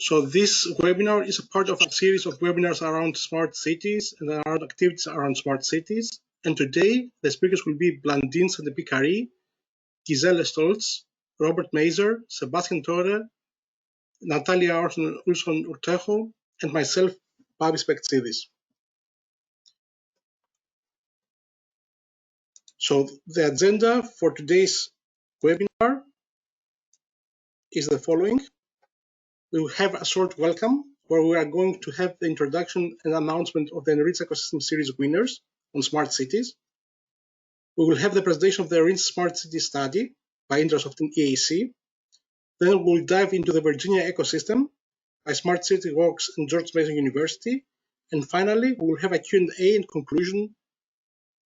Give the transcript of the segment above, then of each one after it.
So this webinar is a part of a series of webinars around smart cities and around activities around smart cities. And today, the speakers will be Blandine Chantepie-Kari, Gizele Stolz, Robert Mazer, Sebastien Torre, Natalia Olson-Urtejo, and myself, Babis Ipektsidis. So the agenda for today's webinar is the following. We will have a short welcome where we are going to have the introduction and announcement of the ENRICH Ecosystem Series winners on smart cities. We will have the presentation of the ENRICH Smart City Study by INTRASOFT and EAEC. Then we'll dive into the Virginia ecosystem by Smart City Works and George Mason University. And finally, we will have a Q&A and conclusion,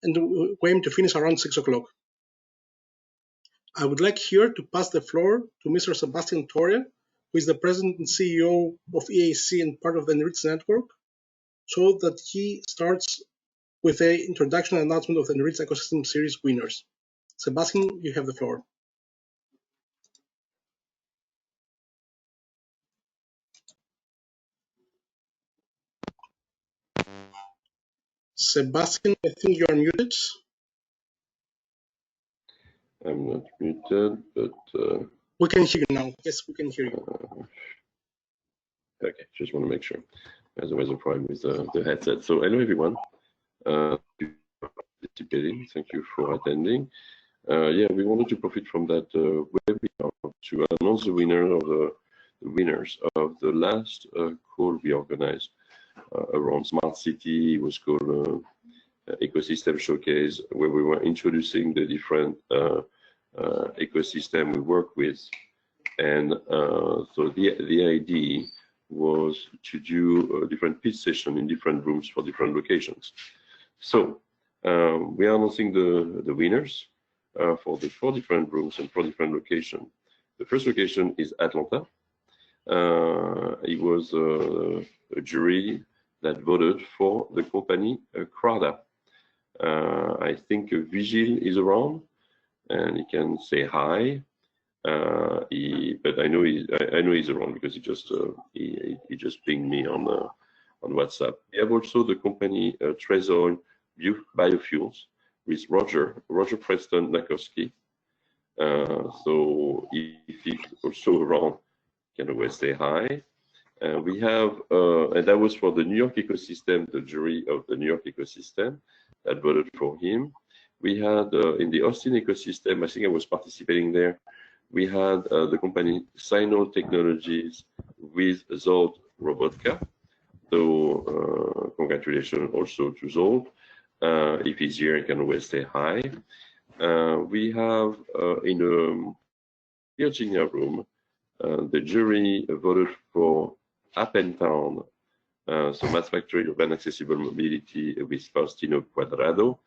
and we aim to finish around 6 o'clock. I would like here to pass the floor to Mr. Sebastien Torre, who is the President and CEO of EAEC and part of the ENRICH Network, so that he starts with the introduction and announcement of the ENRICH Ecosystem Series winners. Sebastien, you have the floor. Sebastien, I think you are muted. I'm not muted, but we can hear you now. Yes, we can hear you. Okay, just want to make sure. Otherwise, a problem with the headset. So, hello everyone. Thank you for participating. Thank you for attending. Yeah, we wanted to profit from that webinar to announce the winners of the last call we organized around smart city. It was called Ecosystem Showcase, where we were introducing the different ecosystem we work with. And so the idea was to do a different pitch session in different rooms for different locations. So we are announcing the winners for the 4 different rooms and 4 different locations. The first location is Atlanta. It was a jury that voted for the company Crada. I think Gizele is around, and he can say hi. But I know he's around because he just pinged me on WhatsApp. We have also the company Trezor Biofuels with Roger Preston Nakowski. So if he's also around, can always say hi. We have, and that was for the New York ecosystem, the jury of the New York ecosystem that voted for him. We had in the Austin ecosystem, I think I was participating there. We had the company Sino Technologies with Zolt Robotka. So congratulations also to Zolt. If he's here, he can always say hi. We have in a Virginia room, the jury voted for Appentown, so Mass Factory Urban Accessible Mobility with Faustino Cuadrado.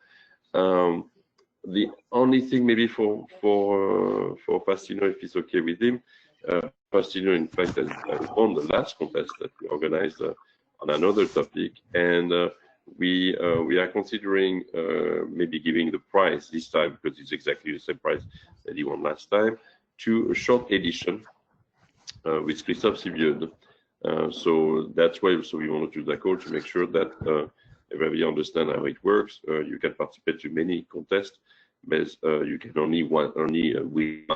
The only thing maybe for Faustino, if it's okay with him, Faustino in fact has won the last contest that we organized on another topic, and we are considering maybe giving the prize this time, because it's exactly the same prize that he won last time, to a short edition with Christophe Sibiud. So that's why also we want to do that call to make sure that everybody understand how it works. You can participate to many contests, but you can only win.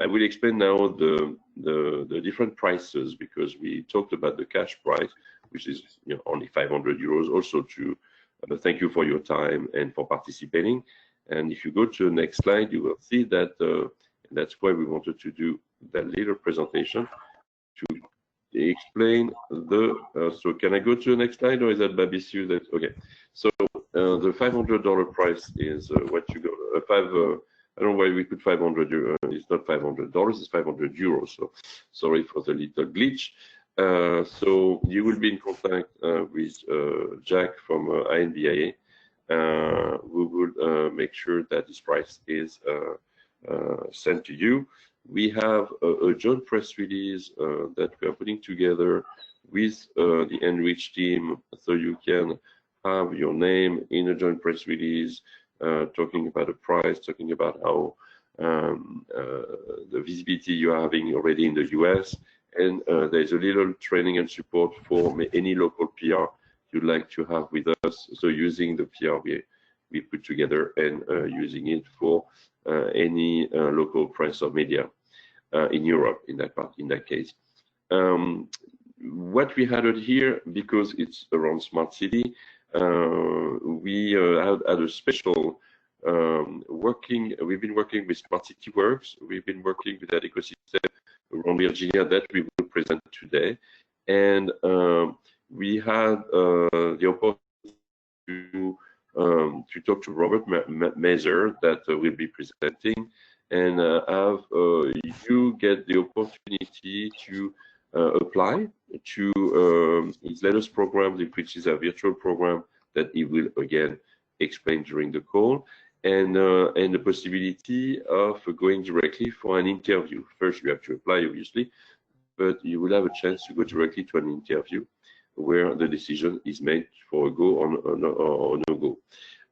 I will explain now the different prices, because we talked about the cash prize, which is only 500 euros. Also to thank you for your time and for participating. And if you go to the next slide, you will see that that's why we wanted to do that little presentation to explain the. So can I go to the next slide, or is that Babis? That okay? So the $500 price is what you go. I don't know why we put 500 euro. It's not $500. It's 500 euros. So sorry for the little glitch. So you will be in contact with Jack from INBIA. We will make sure that this price is sent to you. We have a joint press release that we are putting together with the ENRICH team, so you can have your name in a joint press release, talking about the price, talking about how the visibility you are having already in the US, And there's a little training and support for any local PR you'd like to have with us. So using the PR we put together and using it for any local press or media in Europe in that case. What we added here, because it's around smart city, we had a special we've been working with Smart City Works. We've been working with that ecosystem around Virginia that we will present today. And we had the opportunity to talk to Robert Mazer that will be presenting, and have you get the opportunity to apply to his latest program, which is a virtual program that he will again explain during the call, and the possibility of going directly for an interview. First, you have to apply, obviously, but you will have a chance to go directly to an interview where the decision is made for a go or no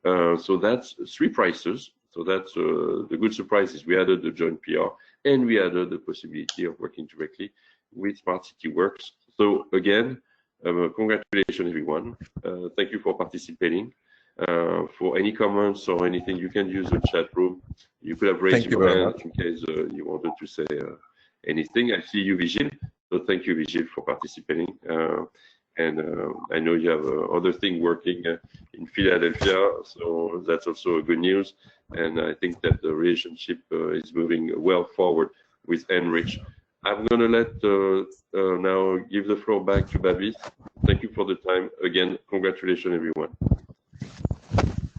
go. So that's 3 prices. So that's the good surprise is we added the joint PR, and we added the possibility of working directly with Smart City Works. So again, congratulations everyone. Thank you for participating. For any comments or anything, you can use the chat room. You could have raised your hand in case you wanted to say anything. I see you, Gizele. So thank you, Gizele, for participating. And I know you have other thing working in Philadelphia, so that's also good news. And I think that the relationship is moving well forward with ENRICH. I'm going to let now give the floor back to Babis. Thank you for the time. Again, congratulations, everyone.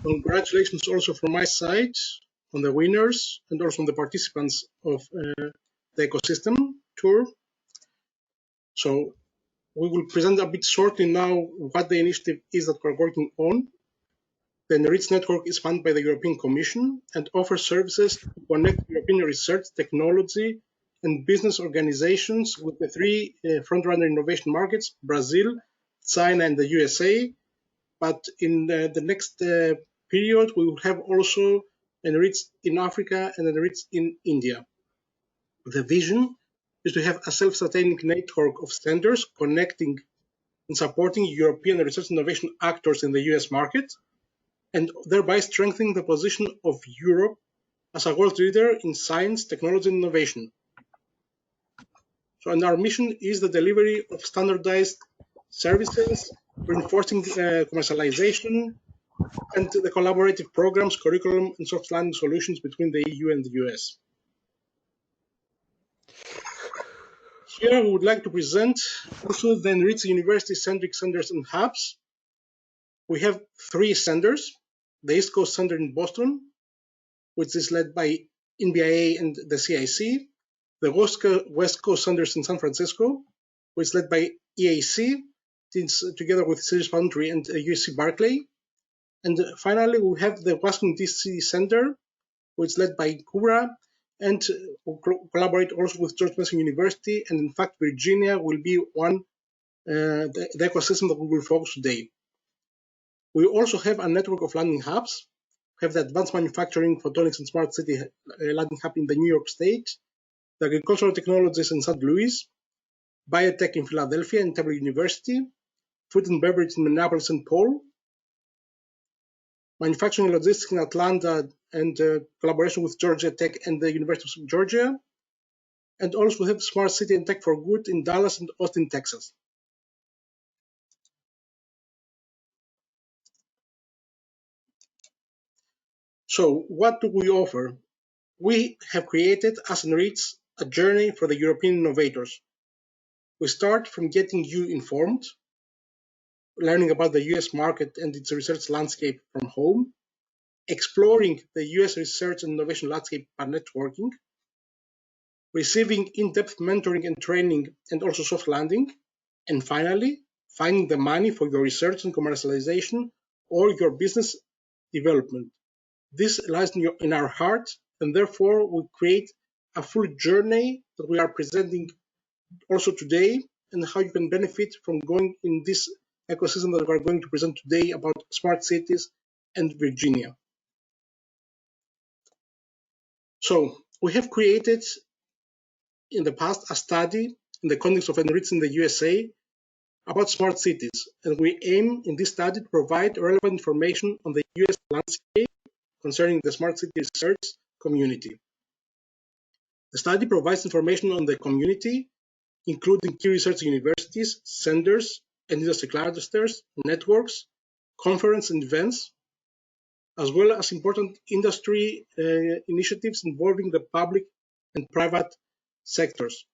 Congratulations also from my side on the winners and also on the participants of the ecosystem tour. So we will present a bit shortly now what the initiative is that we're working on. The ENRICH network is funded by the European Commission and offers services to connect European research, technology, and business organizations with the 3 front-runner innovation markets, Brazil, China, and the USA. But in the next period, we will have also ENRICH in Africa and ENRICH in India. The vision is to have a self-sustaining network of centers connecting and supporting European research innovation actors in the US market, and thereby strengthening the position of Europe as a world leader in science, technology, and innovation. So, and our mission is the delivery of standardized services, reinforcing commercialization, and the collaborative programs, curriculum, and soft landing solutions between the EU and the US. Here, we would like to present also the ENRICH University Centric Centers and Hubs. We have 3 centers: the East Coast Center in Boston, which is led by NBIA and the CIC, the West Coast Centers in San Francisco, which is led by EAEC, together with Series Foundry and UC Berkeley. And finally, we have the Washington, D.C. Center, which is led by Incubator, and we'll collaborate also with George Mason University. And in fact, Virginia will be the ecosystem that we will focus today. We also have a network of landing hubs. We have the Advanced Manufacturing, Photonics, and Smart City landing hub in the New York State, the Agricultural Technologies in St. Louis, Biotech in Philadelphia and Temple University, Food and Beverage in Minneapolis and Paul, Manufacturing and Logistics in Atlanta and collaboration with Georgia Tech and the University of Georgia, and also have Smart City and Tech for Good in Dallas and Austin, Texas. So what do we offer? We have created as ENRICH a journey for the European innovators. We start from getting you informed, learning about the US market and its research landscape from home, exploring the US research and innovation landscape by networking, receiving in-depth mentoring and training and also soft landing, and finally, finding the money for your research and commercialization or your business development. This lies in our heart, and therefore we create a full journey that we are presenting also today, and how you can benefit from going in this ecosystem that we are going to present today about smart cities and Virginia. So we have created in the past a study in the context of ENRICH in the USA about smart cities, and we aim in this study to provide relevant information on the US landscape concerning the smart city research community. The study provides information on the community, including key research universities, centers, and industry clusters, networks, conference and events, as well as important industry initiatives involving the public and private sectors.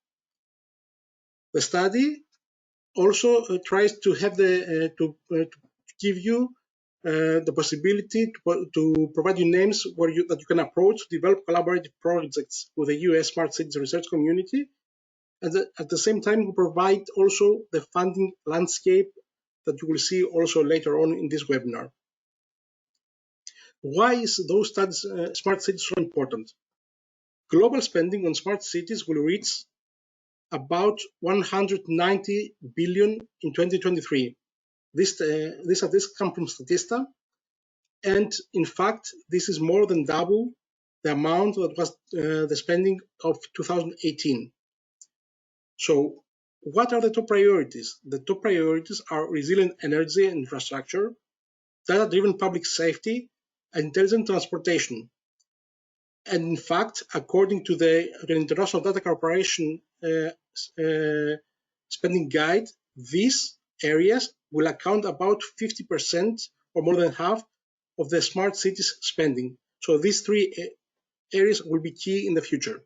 The study also tries to have to give you the possibility to provide you names that you can approach to develop collaborative projects with the US Smart Cities research community. And at the same time, we provide also the funding landscape that you will see also later on in this webinar. Why is those studies, smart cities, so important? Global spending on smart cities will reach about 190 billion in 2023. This comes from Statista, and in fact, this is more than double the amount that was the spending of 2018. So, what are the top priorities? The top priorities are resilient energy and infrastructure, data-driven public safety, and intelligent transportation. And in fact, according to the International Data Corporation spending guide, these areas will account about 50% or more than half of the smart cities spending. So these three areas will be key in the future.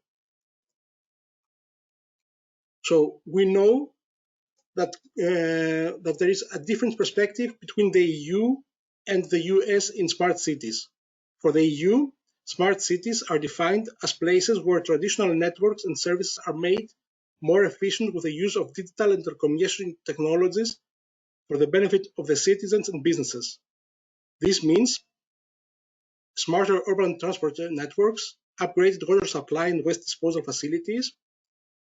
So we know that that there is a different perspective between the EU and the US in smart cities. For the EU, smart cities are defined as places where traditional networks and services are made more efficient with the use of digital and telecommunication technologies for the benefit of the citizens and businesses. This means smarter urban transport networks, upgraded water supply and waste disposal facilities,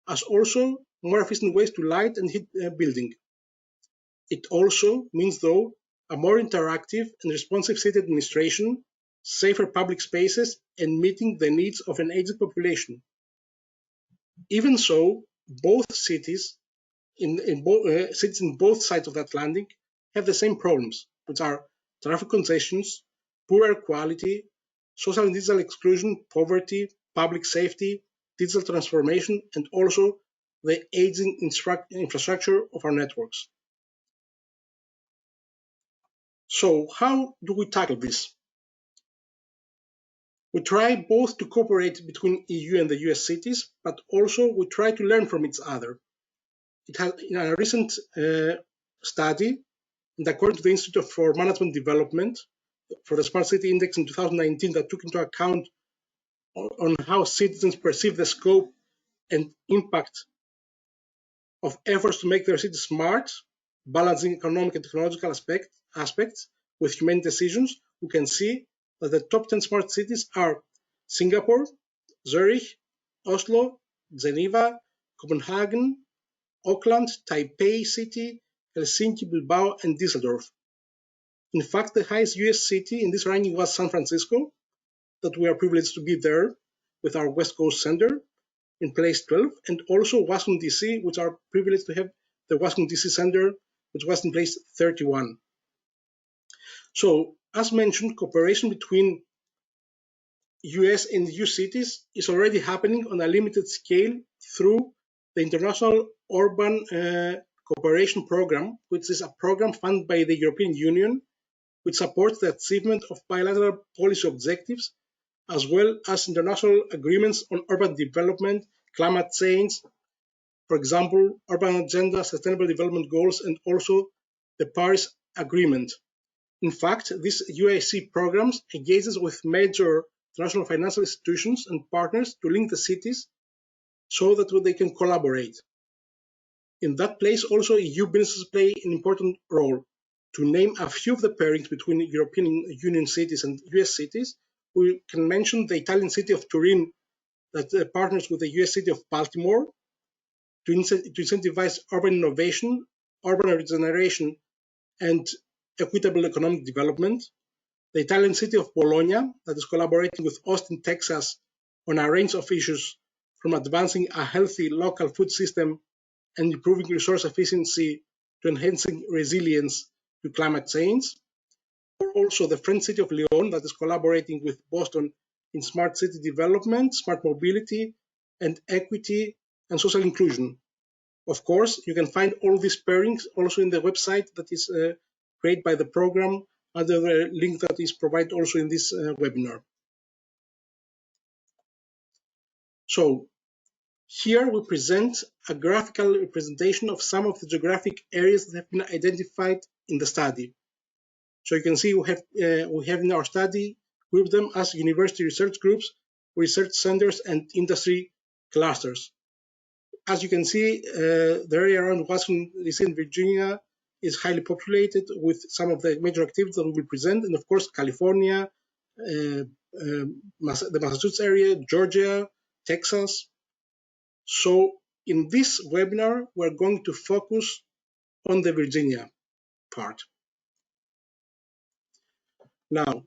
as also more efficient ways to light and heat building. It also means, though, a more interactive and responsive city administration, safer public spaces, and meeting the needs of an aging population. Even so, both cities in both sides of the Atlantic have the same problems, which are traffic congestions, poor air quality, social and digital exclusion, poverty, public safety, digital transformation, and also the aging infrastructure of our networks. So how do we tackle this? We try both to cooperate between EU and the US cities, but also we try to learn from each other. It has, in a recent study, and according to the Institute for Management Development, for the Smart City Index in 2019 that took into account on how citizens perceive the scope and impact of efforts to make their city smart, balancing economic and technological aspects with humane decisions, we can see that the top 10 smart cities are Singapore, Zurich, Oslo, Geneva, Copenhagen, Auckland, Taipei City, Helsinki, Bilbao, and Düsseldorf. In fact, the highest US city in this ranking was San Francisco, that we are privileged to be there with our West Coast Center in place 12, and also Washington, D.C., which are privileged to have the Washington, D.C. Center, which was in place 31. So, as mentioned, cooperation between US and EU cities is already happening on a limited scale through the International Urban Cooperation Program, which is a program funded by the European Union, which supports the achievement of bilateral policy objectives, as well as international agreements on urban development, climate change, for example, Urban Agenda, Sustainable Development Goals, and also the Paris Agreement. In fact, this EAEC programs engages with major international financial institutions and partners to link the cities so that they can collaborate. In that place, also EU businesses play an important role. To name a few of the pairings between European Union cities and US cities, we can mention the Italian city of Turin that partners with the US city of Baltimore to incentivize urban innovation, urban regeneration, and equitable economic development. The Italian city of Bologna that is collaborating with Austin, Texas on a range of issues from advancing a healthy local food system and improving resource efficiency to enhancing resilience to climate change, or also the French city of Lyon that is collaborating with Boston in smart city development, smart mobility, and equity and social inclusion. Of course, you can find all these pairings also in the website that is created by the program under the link that is provided also in this webinar. So here we present a graphical representation of some of the geographic areas that have been identified in the study. So you can see we have in our study grouped them as university research groups, research centers, and industry clusters. As you can see, the area around Washington, D.C. and Virginia is highly populated with some of the major activities that we will present, and of course California, the Massachusetts area, Georgia, Texas. So in this webinar, we're going to focus on the Virginia part. Now,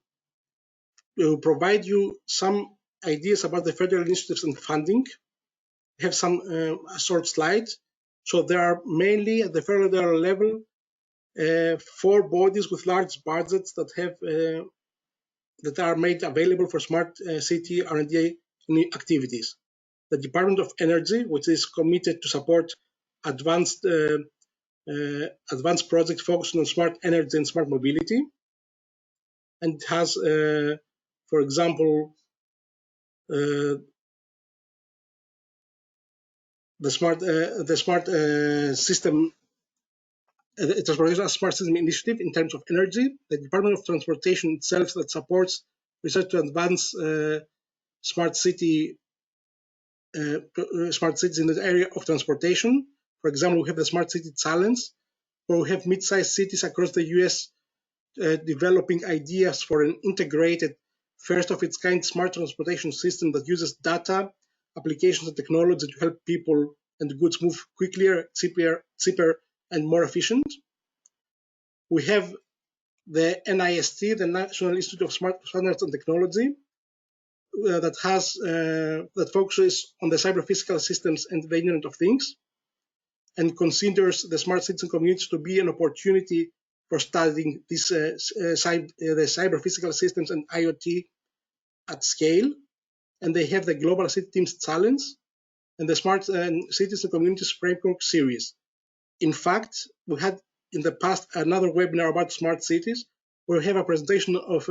we will provide you some ideas about the federal initiatives and funding. We have some short slides. So there are mainly at the federal level 4 bodies with large budgets that have that are made available for smart city R&D activities. The Department of Energy, which is committed to support advanced projects focused on smart energy and smart mobility, and it has, for example, the smart system. The Transportation Smart System Initiative in terms of energy, the Department of Transportation itself that supports research to advance smart cities in the area of transportation. For example, we have the Smart City Challenge, where we have mid-sized cities across the US developing ideas for an integrated, first-of-its-kind smart transportation system that uses data, applications, and technology to help people and goods move quicker, cheaper, and more efficient. We have the NIST, the National Institute of Standards and Technology, that focuses on the cyber physical systems and the Internet of Things, and considers the smart citizen communities to be an opportunity for studying this, the cyber physical systems and IoT at scale. And they have the Global City Teams Challenge and the Smart Cities and Communities Framework Series. In fact, we had in the past another webinar about smart cities, where we have a presentation of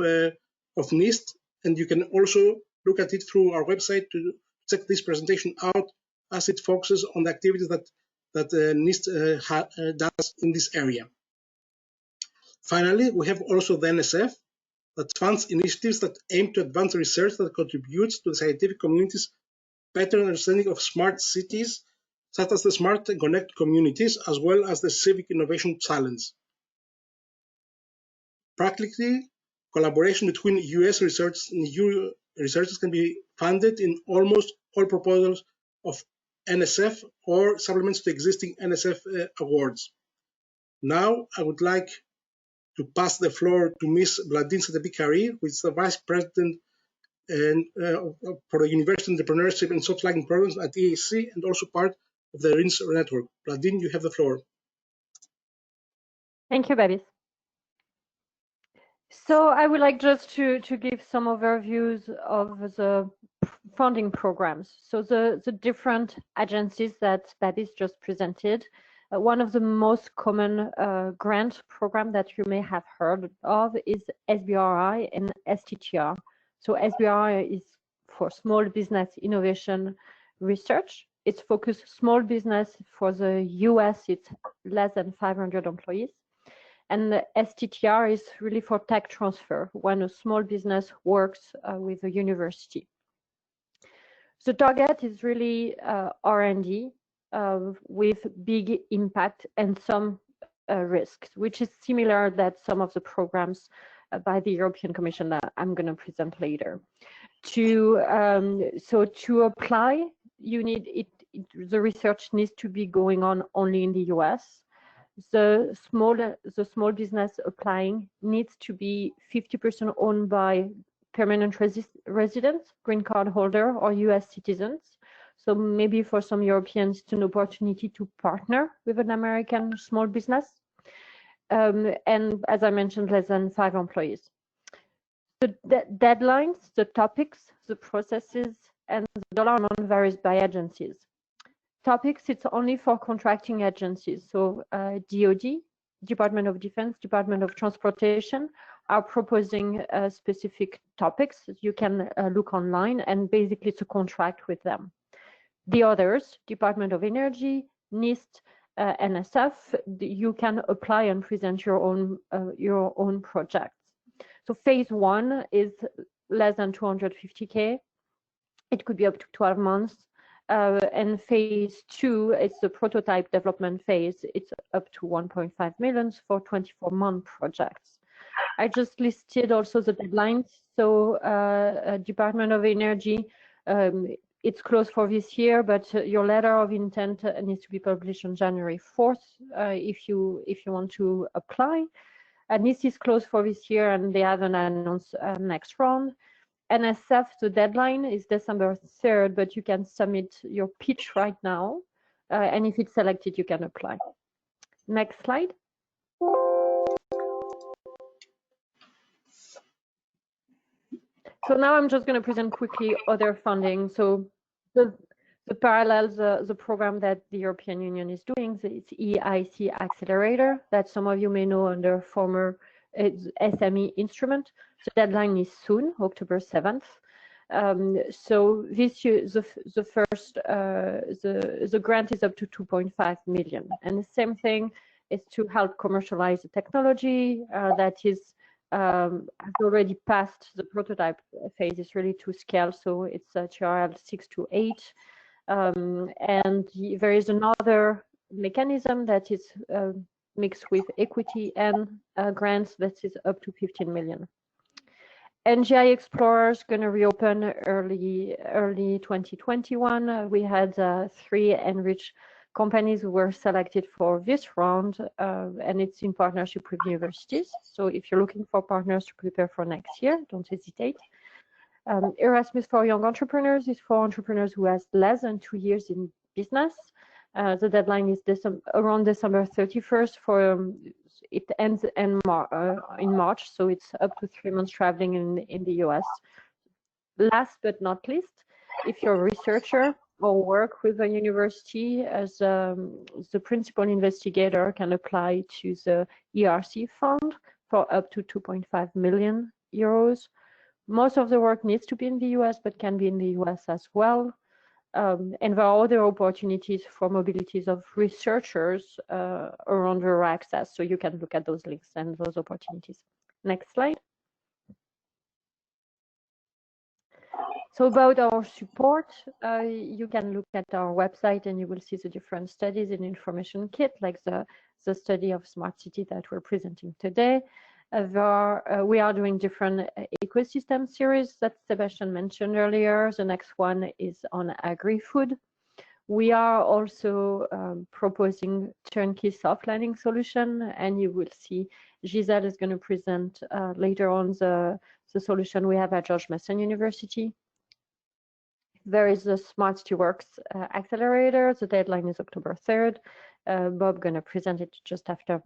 NIST, and you can also look at it through our website to check this presentation out, as it focuses on the activities that NIST does in this area. Finally, we have also the NSF that funds initiatives that aim to advance research that contributes to the scientific community's better understanding of smart cities, such as the Smart and Connect communities, as well as the Civic Innovation Challenge. Practically, collaboration between US researchers and EU researchers can be funded in almost all proposals of NSF or supplements to existing NSF awards. Now, I would like to pass the floor to Ms. Blandine Chantepie-Kari, who is the Vice President for the University Entrepreneurship and Soft Sliding Programs at EAEC, and also part of the ENRICH network. Blandine, you have the floor. Thank you, Babis. So I would like just to give some overviews of the funding programs. So the different agencies that Babis just presented. One of the most common grant program that you may have heard of is SBRI and STTR. So SBRI is for Small Business Innovation Research. It's focused small business. For the US, it's less than 500 employees. And the STTR is really for tech transfer, when a small business works with a university. The target is really R&D with big impact and some risks, which is similar that some of the programs by the European Commission that I'm going to present later. So to apply, you need the research needs to be going on only in the US. The small business applying needs to be 50% owned by permanent residents, green card holder, or US citizens. So maybe for some Europeans, it's an opportunity to partner with an American small business. And as I mentioned, less than 5 employees. The deadlines, the topics, the processes, and the dollar amount varies by agencies. Topics, it's only for contracting agencies. So DoD, Department of Defense, Department of Transportation are proposing specific topics. You can look online, and basically it's a contract with them. The others, Department of Energy, NIST, NSF, you can apply and present your own projects. So phase 1 is less than 250K. It could be up to 12 months. And phase 2 is the prototype development phase. It's up to 1.5 million for 24-month projects. I just listed also the deadlines. So Department of Energy, it's closed for this year, but your letter of intent needs to be published on January 4th if you want to apply. And this is closed for this year, and they haven't announced next round. NSF, the deadline is December 3rd, but you can submit your pitch right now. And if it's selected, you can apply. Next slide. So now I'm just going to present quickly other funding. So the parallels, the program that the European Union is doing, it's EAEC Accelerator that some of you may know under former SME instrument. The deadline is soon, October 7th. So this year, the grant is up to 2.5 million. And the same thing is to help commercialize the technology that is has already passed the prototype phase. It's ready to scale, so it's TRL 6 to 8. And there is another mechanism that is mixed with equity and grants that is up to 15 million. NGI Explorer is going to reopen early 2021. We had 3 ENRICH companies who were selected for this round, and it's in partnership with universities. So if you're looking for partners to prepare for next year, don't hesitate. Erasmus for Young Entrepreneurs is for entrepreneurs who has less than 2 years in business. The deadline is around December 31st. For it ends in March, so it's up to 3 months traveling in the US. Last but not least, if you're a researcher or work with a university as the principal investigator, can apply to the ERC fund for up to 2.5 million euros. Most of the work needs to be in the US, but can be in the US as well. And there are other opportunities for mobilities of researchers around rural access. So you can look at those links and those opportunities. Next slide. So about our support, you can look at our website and you will see the different studies in information kit, like the study of smart city that we're presenting today. We are doing different ecosystem series that Sebastien mentioned earlier. The next one is on agri-food. We are also proposing turnkey soft landing solution, and you will see Gizele is going to present later on the solution we have at George Mason University. There is the Smart City Works accelerator. The deadline is October 3rd. Bob going to present it just after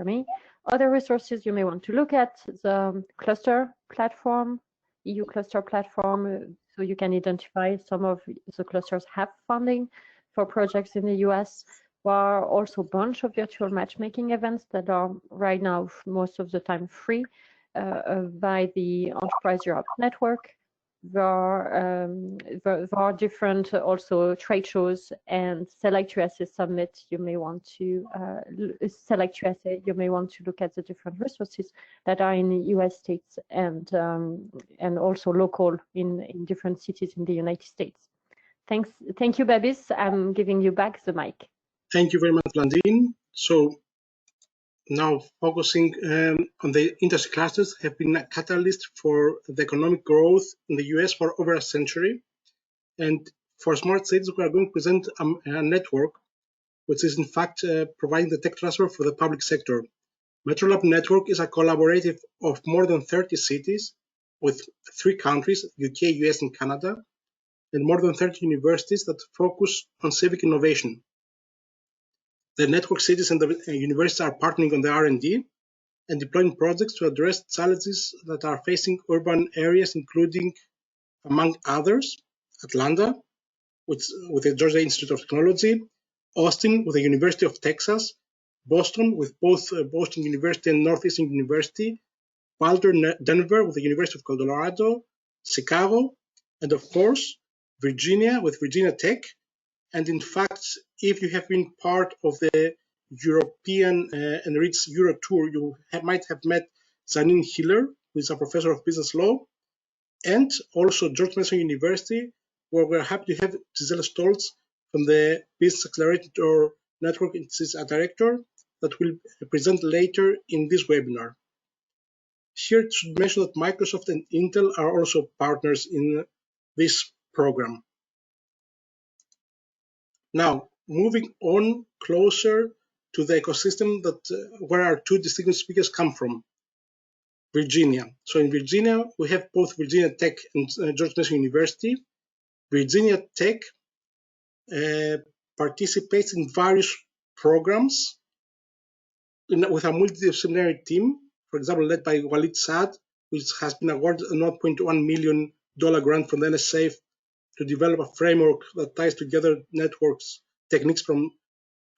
me. Other resources you may want to look at, the cluster platform, EU cluster platform, so you can identify some of the clusters have funding for projects in the US. There are also a bunch of virtual matchmaking events that are right now most of the time free by the Enterprise Europe Network. There are different also trade shows and Select USA Summit. You may want to Select USA. You may want to look at the different resources that are in the US states and also local in different cities in the United States. Thank you, Babis. I'm giving you back the mic. Thank you very much, Blandine. So now focusing on the industry clusters have been a catalyst for the economic growth in the US for over a century. And for smart cities, we are going to present a network which is in fact providing the tech transfer for the public sector. MetroLab Network is a collaborative of more than 30 cities with 3 countries, UK, US, and Canada. and more than 30 universities that focus on civic innovation. The network cities and the universities are partnering on the R&D and deploying projects to address challenges that are facing urban areas, including, among others, Atlanta with the Georgia Institute of Technology, Austin with the University of Texas, Boston with both Boston University and Northeastern University, Denver with the University of Colorado, Chicago, and of course, Virginia with Virginia Tech. And in fact, if you have been part of the European ENRICH Euro tour, you might have met Janine Hiller, who is a professor of business law, and also George Mason University, where we're happy to have Gizele Stolz from the Business Accelerator Network. She's a director that will present later in this webinar. Here it should mention that Microsoft and Intl are also partners in this program. Now, moving on closer to the ecosystem that where our two distinguished speakers come from, Virginia. So in Virginia, we have both Virginia Tech and George Mason University. Virginia Tech participates in various programs with a multidisciplinary team, for example, led by Walid Saad, which has been awarded a $0.1 million grant from the NSA to develop a framework that ties together networks techniques from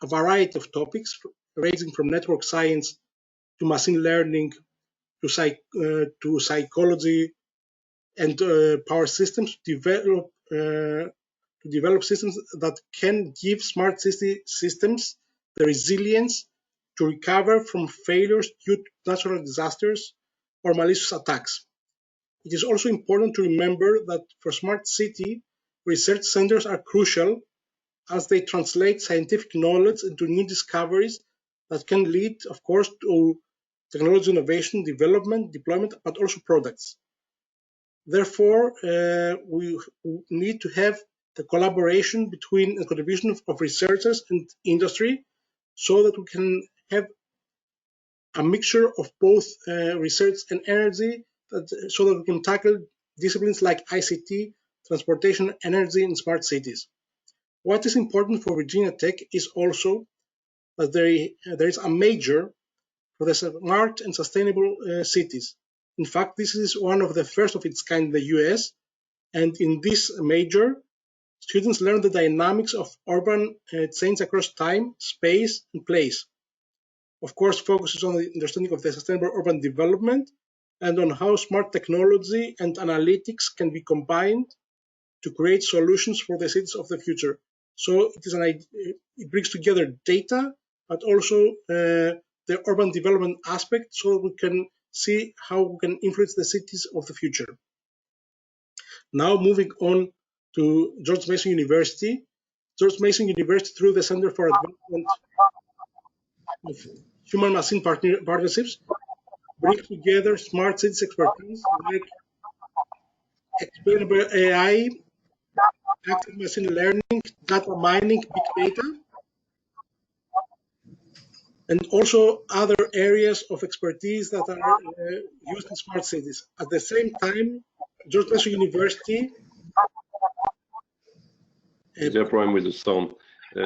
a variety of topics, ranging from network science to machine learning to psychology and power systems, to develop systems that can give smart city systems the resilience to recover from failures due to natural disasters or malicious attacks. It is also important to remember that for smart city, research centers are crucial as they translate scientific knowledge into new discoveries that can lead, of course, to technology innovation, development, deployment, but also products. Therefore, we need to have the collaboration between the contribution of researchers and industry so that we can have a mixture of both research and energy so that we can tackle disciplines like ICT, transportation, energy, and smart cities. What is important for Virginia Tech is also that there is a major for the smart and sustainable cities. In fact, this is one of the first of its kind in the US, and in this major, students learn the dynamics of urban change across time, space, and place. Of course, focuses on the understanding of the sustainable urban development and on how smart technology and analytics can be combined to create solutions for the cities of the future. So it brings together data, but also the urban development aspect, so we can see how we can influence the cities of the future. Now moving on to George Mason University. George Mason University, through the Center for Advancement of Human-Machine Partnerships, brings together smart cities expertise like explainable AI, active machine learning, data mining, big data, and also other areas of expertise that are used in smart cities. At the same time, George Mason University. Is there a problem with the sound?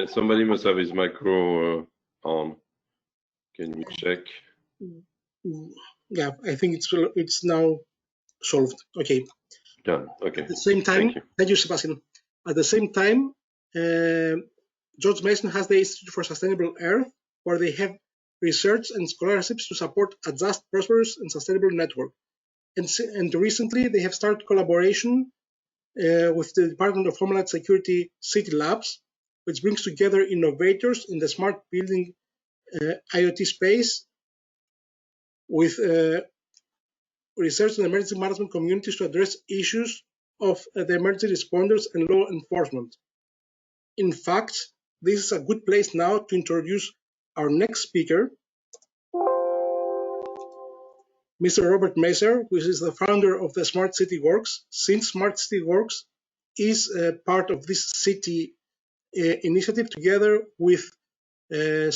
Somebody must have his micro on. Can you check? Yeah, I think it's now solved. Okay. Done. Okay. At the same time, thank you, Sebastien. At the same time, George Mason has the Institute for Sustainable Earth, where they have research and scholarships to support a just, prosperous, and sustainable network. And recently, they have started collaboration with the Department of Homeland Security City Labs, which brings together innovators in the smart building IoT space with research and emergency management communities to address issues of the emergency responders and law enforcement. In fact, this is a good place now to introduce our next speaker, Mr. Robert Messer, who is the founder of the Smart City Works. Since Smart City Works is part of this city initiative, together with the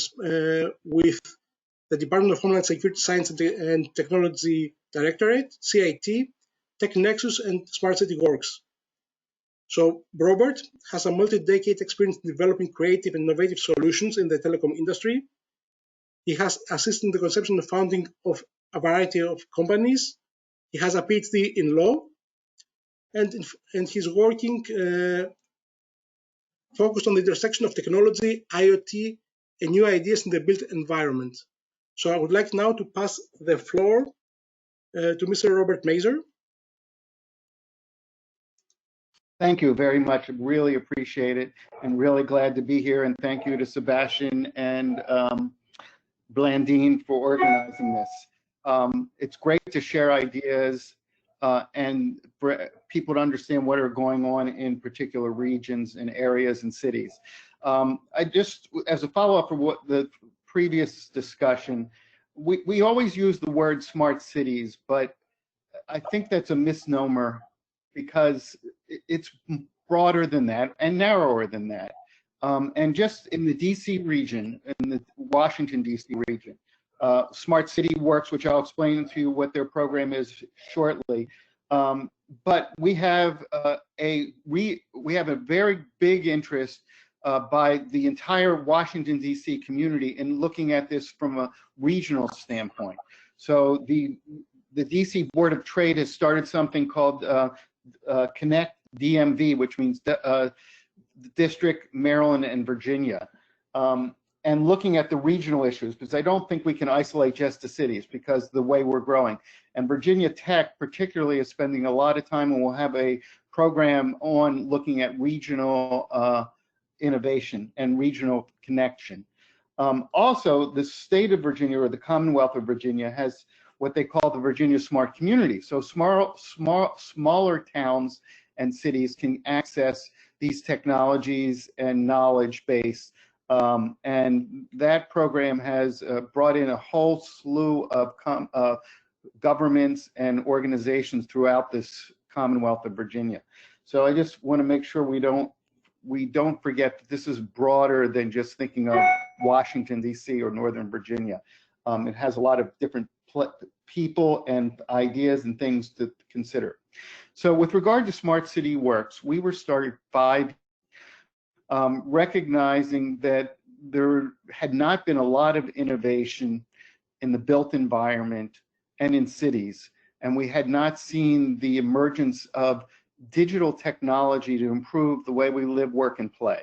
Department of Homeland Security Science and Technology Directorate, CIT, TechNexus, and Smart City Works. So Robert has a multi-decade experience in developing creative and innovative solutions in the telecom industry. He has assisted in the conception and founding of a variety of companies. He has a PhD in law, and he's working focused on the intersection of technology, IoT, and new ideas in the built environment. So I would like now to pass the floor to Mr. Robert Mazur. Thank you very much. Really appreciate it, and really glad to be here. And thank you to Sebastien and Blandine for organizing this. It's great to share ideas and for people to understand what are going on in particular regions and areas and cities. I just, as a follow-up for what the previous discussion, we always use the word smart cities, but I think that's a misnomer because it's broader than that and narrower than that. And just in the DC region, in the Washington DC region, Smart City Works, which I'll explain to you what their program is shortly. But we have a very big interest by the entire Washington DC community in looking at this from a regional standpoint. So the DC Board of Trade has started something called Connect DMV, which means District, Maryland, and Virginia, and looking at the regional issues, because I don't think we can isolate just the cities because the way we're growing. And Virginia Tech particularly is spending a lot of time, and we'll have a program on looking at regional innovation and regional connection. Also, the state of Virginia, or the Commonwealth of Virginia, has what they call the Virginia Smart Community. So smaller towns and cities can access these technologies and knowledge base. And that program has brought in a whole slew of governments and organizations throughout this Commonwealth of Virginia. So I just want to make sure we don't forget that this is broader than just thinking of Washington, D.C. or Northern Virginia. It has a lot of different people and ideas and things to consider. So with regard to Smart City Works, we were started recognizing that there had not been a lot of innovation in the built environment and in cities, and we had not seen the emergence of digital technology to improve the way we live, work, and play.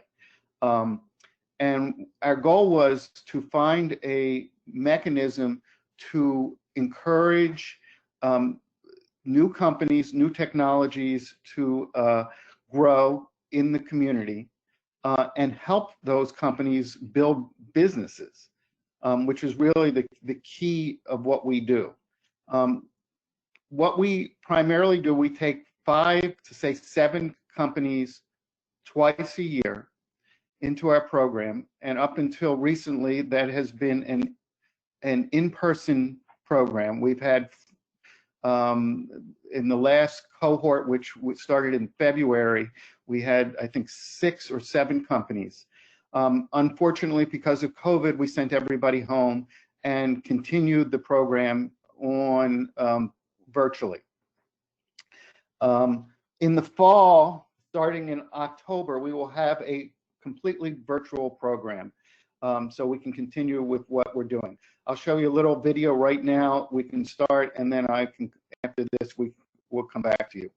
And our goal was to find a mechanism to encourage new companies, new technologies to grow in the community and help those companies build businesses, which is really the key of what we do. What we primarily do, we take 5 to say 7 companies twice a year into our program, and up until recently that has been an in-person program. We've had in the last cohort, which started in February, we had, I think, 6 or 7 companies. Unfortunately, because of COVID, we sent everybody home and continued the program on virtually. In the fall, starting in October, we will have a completely virtual program, so we can continue with what we're doing. I'll show you a little video right now. We can start, and then I can, after this, we'll come back to you.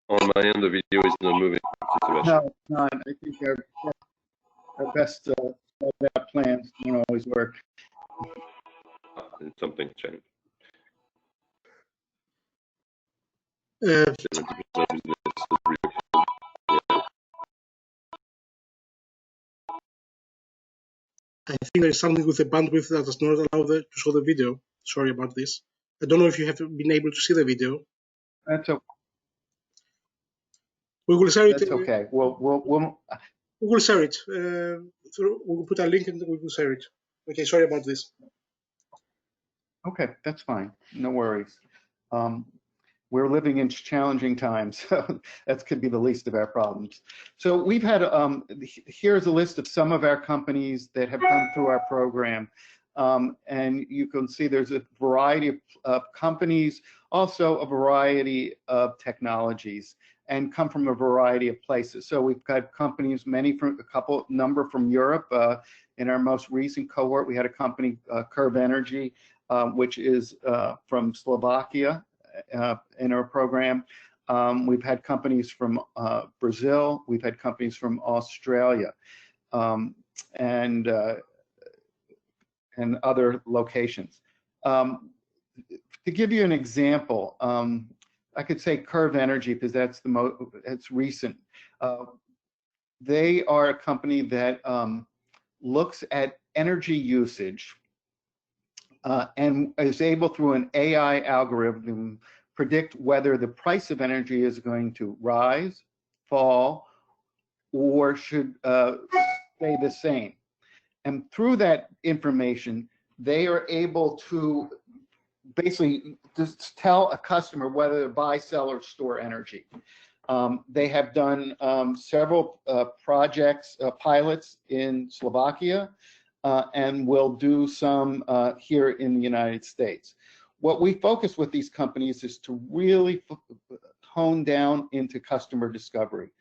On my end, the video is not moving. No, it's not. I think our best plans don't always work. And something changed. Uh, 70% business reaction. Yeah. I think there is something with the bandwidth that does not allow to show the video. Sorry about this. I don't know if you have been able to see the video. That's okay. We will share it. That's okay. We will share it. We'll put a link and we will share it. Okay, sorry about this. Okay, that's fine. No worries. We're living in challenging times, so that could be the least of our problems. So we've had, here's a list of some of our companies that have come through our program. And you can see there's a variety of companies, also a variety of technologies, and come from a variety of places. So we've got companies, many from number from Europe. In our most recent cohort, we had a company, Curve Energy, which is from Slovakia in our program. We've had companies from Brazil. We've had companies from Australia, and other locations. To give you an example, I could say Curve Energy because that's it's recent. They are a company that looks at energy usage and is able, through an AI algorithm, predict whether the price of energy is going to rise, fall, or should stay the same. And through that information, they are able to basically just tell a customer whether to buy, sell, or store energy. They have done several projects, pilots in Slovakia, and will do some here in the United States. What we focus with these companies is to really hone down into customer discovery,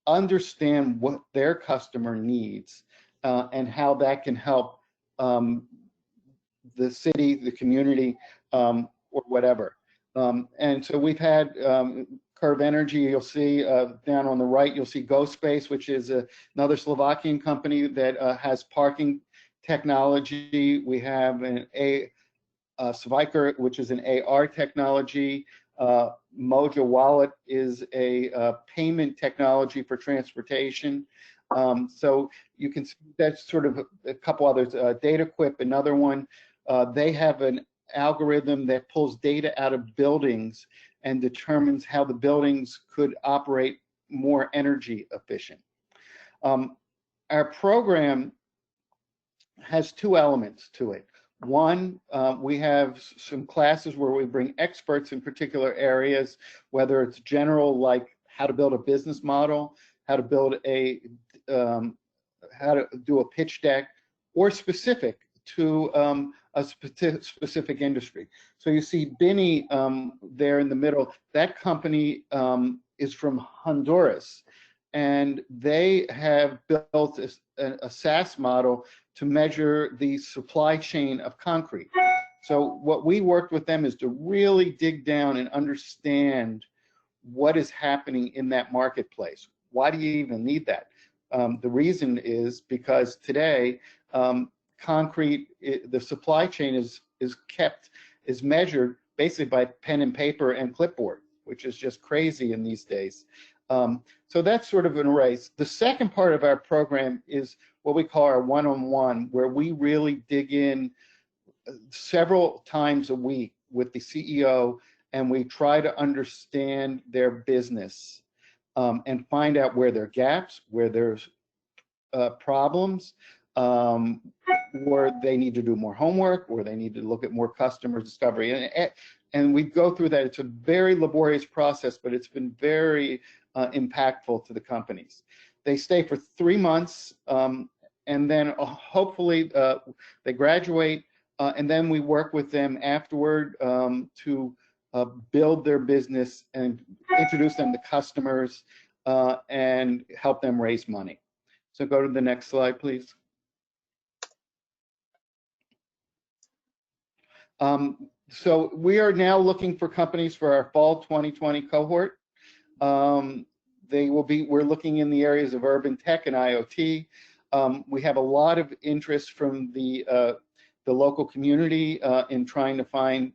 understand what their customer needs, and how that can help the city, the community, or whatever. And so we've had Curve Energy, you'll see down on the right, you'll see GoSpace, which is another Slovakian company that has parking technology. We have an Sviker, which is an AR technology. Mojo Wallet is a payment technology for transportation. So you can see that's sort of a couple others. DataQuip, another one. They have an algorithm that pulls data out of buildings and determines how the buildings could operate more energy efficient. Our program has two elements to it. One, we have some classes where we bring experts in particular areas, whether it's general, like how to build a business model, how to build how to do a pitch deck, or specific to a specific industry. So you see Bini there in the middle. That company is from Honduras, and they have built a SaaS model to measure the supply chain of concrete. So what we worked with them is to really dig down and understand what is happening in that marketplace. Why do you even need that? The reason is because today, concrete, the supply chain is measured basically by pen and paper and clipboard, which is just crazy in these days. So that's sort of an race. The second part of our program is what we call our one-on-one, where we really dig in several times a week with the CEO, and we try to understand their business and find out where there are gaps, where there's problems, or they need to do more homework, or they need to look at more customer discovery. And we go through that. It's a very laborious process, but it's been very impactful to the companies. They stay for 3 months, and then hopefully they graduate, and then we work with them afterward to build their business and introduce them to customers and help them raise money. So go to the next slide, please. So we are now looking for companies for our fall 2020 cohort. We're looking in the areas of urban tech and IoT. We have a lot of interest from the local community in trying to find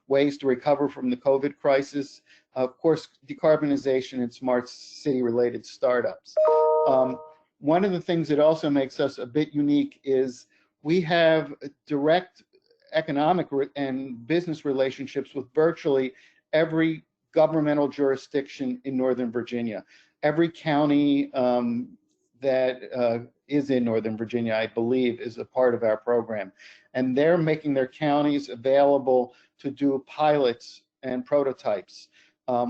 ways to recover from the COVID crisis. Of course, decarbonization and smart city related startups. One of the things that also makes us a bit unique is we have direct economic and business relationships with virtually every governmental jurisdiction in Northern Virginia. Every county that is in Northern Virginia, I believe, is a part of our program. And they're making their counties available to do pilots and prototypes,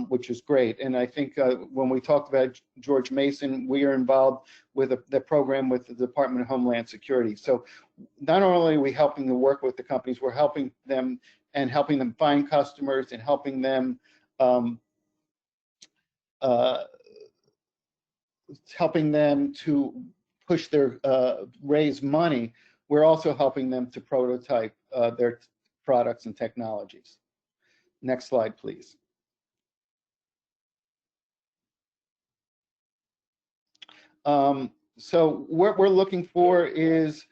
which is great. And I think when we talked about George Mason, we are involved with the program with the Department of Homeland Security. So not only are we helping to work with the companies, we're helping them and helping them find customers and helping them to push their raise money. We're also helping them to prototype their products and technologies. Next slide, please. So what we're looking for is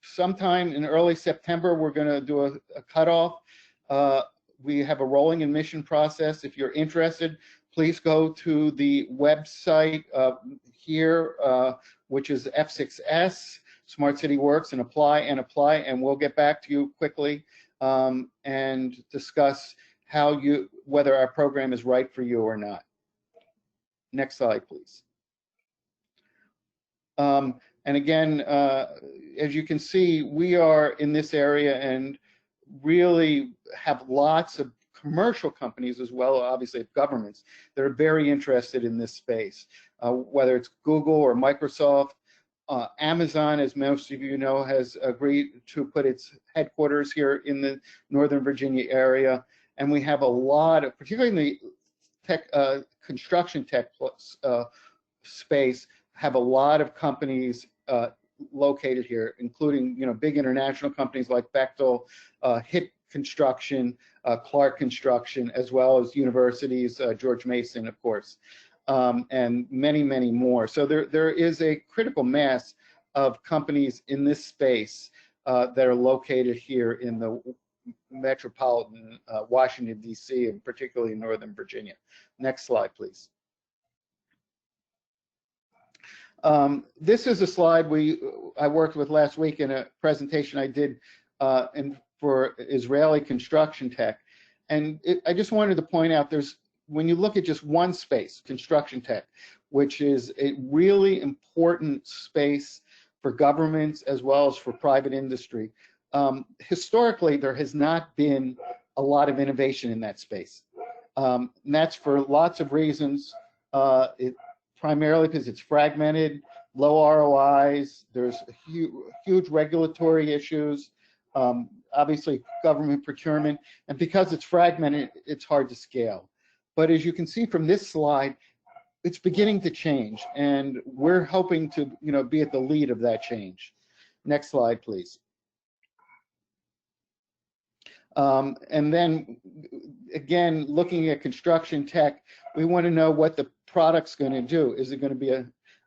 sometime in early September, we're going to do a cutoff. We have a rolling admission process. If you're interested, please go to the website here, which is F6S, Smart City Works, and apply, and we'll get back to you quickly and discuss whether our program is right for you or not. Next slide, please. And again, as you can see, we are in this area and really have lots of commercial companies as well, obviously governments, that are very interested in this space, whether it's Google or Microsoft. Amazon, as most of you know, has agreed to put its headquarters here in the Northern Virginia area. And we have a lot of, particularly in the tech, construction tech space, have a lot of companies located here, including big international companies like Bechtel, HIT Construction, Clark Construction, as well as universities, George Mason, of course, and many, many more. So there is a critical mass of companies in this space that are located here in the metropolitan Washington, D.C., and particularly Northern Virginia. Next slide, please. This is a slide I worked with last week in a presentation I did for Israeli construction tech. And I just wanted to point out when you look at just one space, construction tech, which is a really important space for governments as well as for private industry, historically there has not been a lot of innovation in that space. And that's for lots of reasons. Primarily because it's fragmented, low ROIs, there's huge regulatory issues, obviously government procurement, and because it's fragmented, it's hard to scale. But as you can see from this slide, it's beginning to change, and we're hoping to be at the lead of that change. Next slide, please. And then again, looking at construction tech, we want to know what the product's going to do. Is it going to be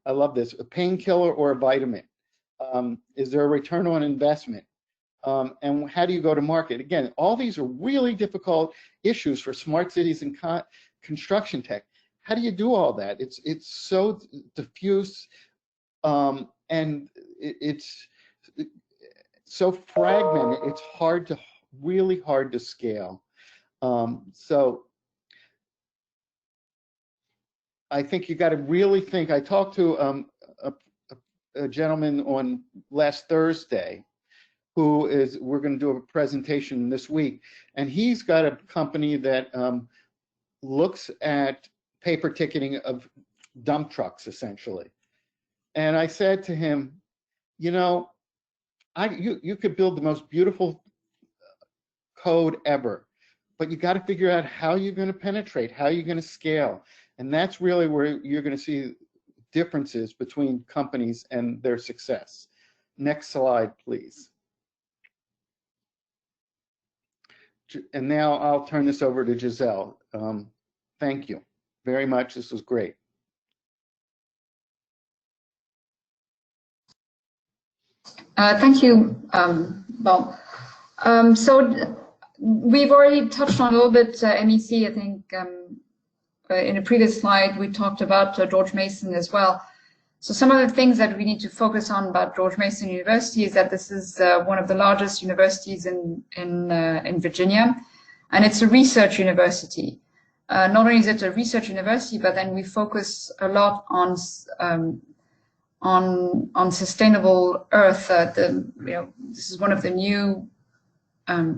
I love this, a painkiller or a vitamin? Is there a return on investment? And how do you go to market? Again, all these are really difficult issues for smart cities and construction tech. How do you do all that? It's so diffuse, and it's so fragmented. It's really hard to scale. So I think you got to really think. I talked to a gentleman on last Thursday we're going to do a presentation this week, and he's got a company that looks at paper ticketing of dump trucks, essentially. And I said to him, you could build the most beautiful code ever, but you got to figure out how you're going to penetrate, how you're going to scale. And that's really where you're going to see differences between companies and their success. Next slide, please. And now I'll turn this over to Gizele. Thank you very much. This was great. Thank you, Bob. So we've already touched on a little bit MEC. I think in a previous slide we talked about George Mason as well. So some of the things that we need to focus on about George Mason University is that this is one of the largest universities in Virginia, and it's a research university. Not only is it a research university, but then we focus a lot on sustainable Earth. This is one of the new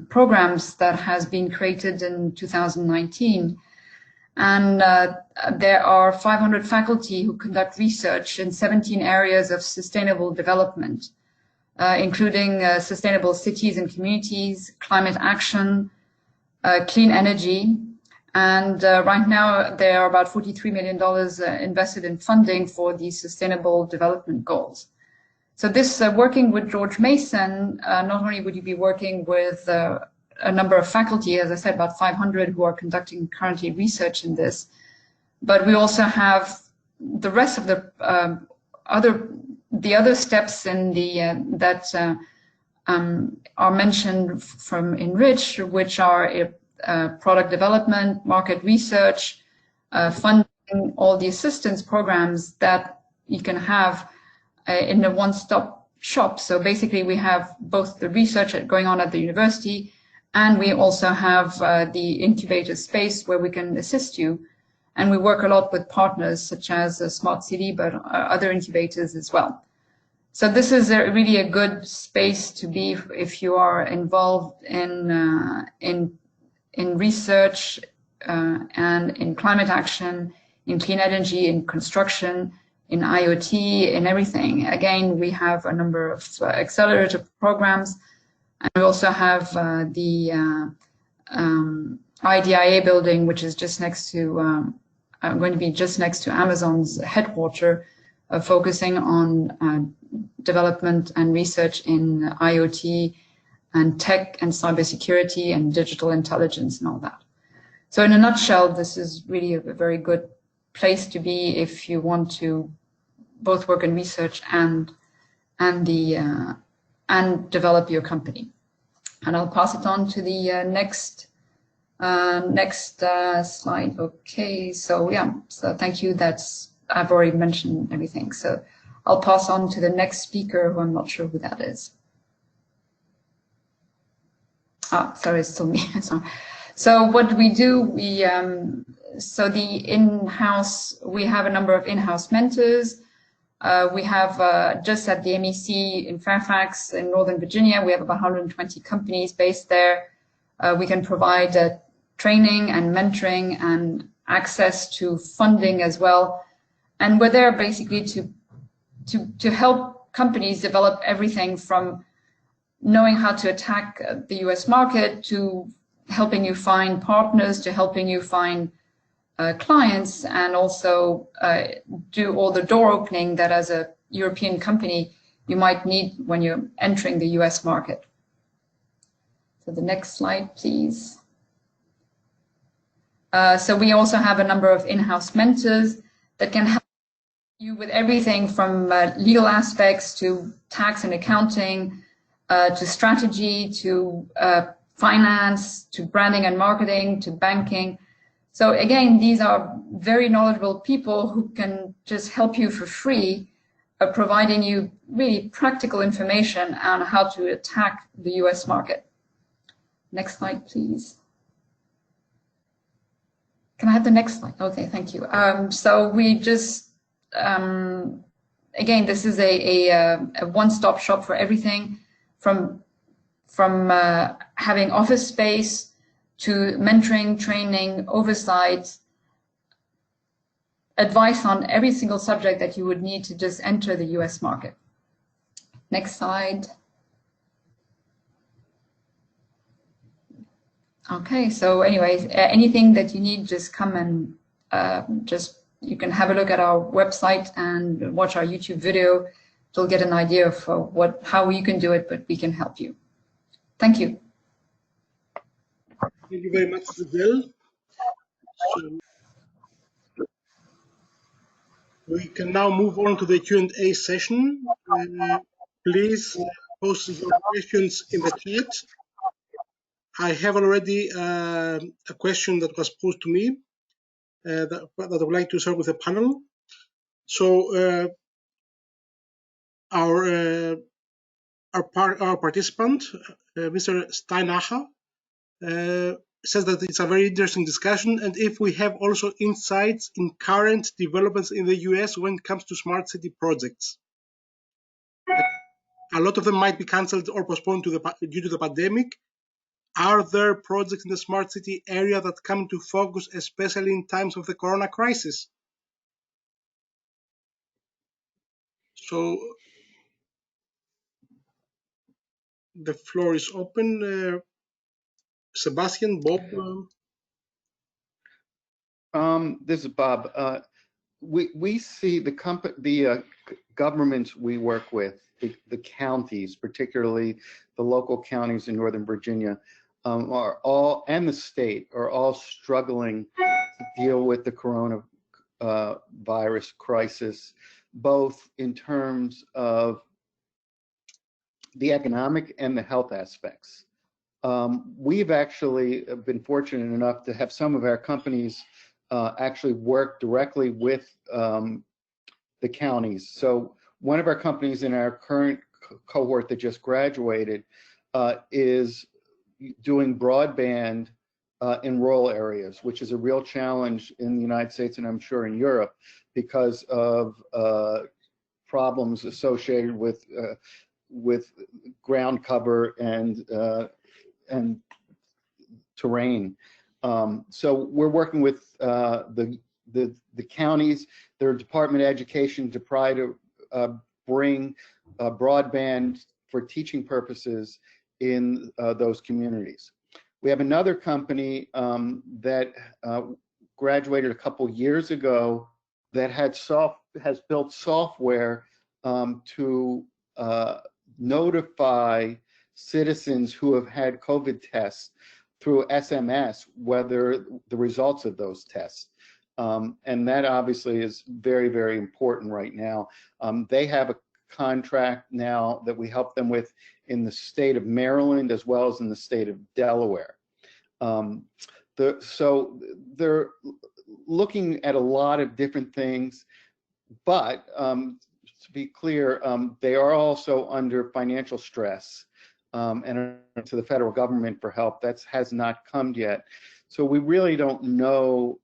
programs that has been created in 2019. And there are 500 faculty who conduct research in 17 areas of sustainable development, including sustainable cities and communities, climate action, clean energy. And right now, there are about $43 million invested in funding for these sustainable development goals. So this working with George Mason, not only would you be working with a number of faculty, as I said, about 500 who are conducting currently research in this, but we also have the rest of the other steps in the that are mentioned from ENRICH, which are product development, market research, funding, all the assistance programs that you can have in a one-stop shop. So basically we have both the research going on at the university, and we also have the incubator space where we can assist you. And we work a lot with partners such as Smart City, but other incubators as well. So this is really a good space to be if you are involved in research and in climate action, in clean energy, in construction, in IoT, in everything. Again, we have a number of accelerator programs, and we also have the IDIA building, which is just next to, going to be just next to Amazon's headquarters, focusing on development and research in IoT and tech and cybersecurity and digital intelligence and all that. So in a nutshell, this is really a very good place to be if you want to both work in research and develop your company. And I'll pass it on to the next slide. Okay, so yeah, so thank you. I've already mentioned everything. So I'll pass on to the next speaker, who I'm not sure who that is. Sorry, it's still me. So what we do, so the in-house, we have a number of in-house mentors. We have just at the MEC in Fairfax in Northern Virginia, we have about 120 companies based there. We can provide training and mentoring and access to funding as well. And we're there basically to help companies develop everything from knowing how to attack the US market to helping you find partners, to helping you find clients, and also do all the door opening that as a European company you might need when you're entering the US market. So the next slide, please. So we also have a number of in-house mentors that can help you with everything from legal aspects to tax and accounting, to strategy, to finance, to branding and marketing, to banking. So again, these are very knowledgeable people who can just help you for free, providing you really practical information on how to attack the US market. Next slide, please. Can I have the next slide? Okay, thank you. So we just, again, this is a one-stop shop for everything from having office space to mentoring, training, oversight, advice on every single subject that you would need to just enter the US market. Next slide. Okay, so anyways, anything that you need, just come and you can have a look at our website and watch our YouTube video. You'll get an idea of how you can do it, but we can help you. Thank you. Thank you very much, Gizele. So we can now move on to the Q&A session. Please post your questions in the chat. I have already a question that was posed to me that I would like to share with the panel. So our participant, Mr. Steinacher, says that it's a very interesting discussion, and if we have also insights in current developments in the US when it comes to smart city projects. A lot of them might be cancelled or postponed due to the pandemic. Are there projects in the smart city area that come into focus, especially in times of the corona crisis? So the floor is open. Sebastien, Bob. This is Bob. We see the governments we work with, the counties, particularly the local counties in Northern Virginia, are all, and the state, are all struggling to deal with the coronavirus crisis, both in terms of the economic and the health aspects. We've actually been fortunate enough to have some of our companies actually work directly with the counties. So one of our companies in our current cohort that just graduated is doing broadband in rural areas, which is a real challenge in the United States and I'm sure in Europe because of problems associated with ground cover and terrain. So we're working with the counties, their Department of Education, to try to bring broadband for teaching purposes in those communities. We have another company that graduated a couple years ago that has built software to notify citizens who have had COVID tests through SMS whether the results of those tests. And that obviously is very, very important right now. They have a contract now that we help them with in the state of Maryland as well as in the state of Delaware. So they're looking at a lot of different things, but to be clear, they are also under financial stress and to the federal government for help. That has not come yet. So we really don't know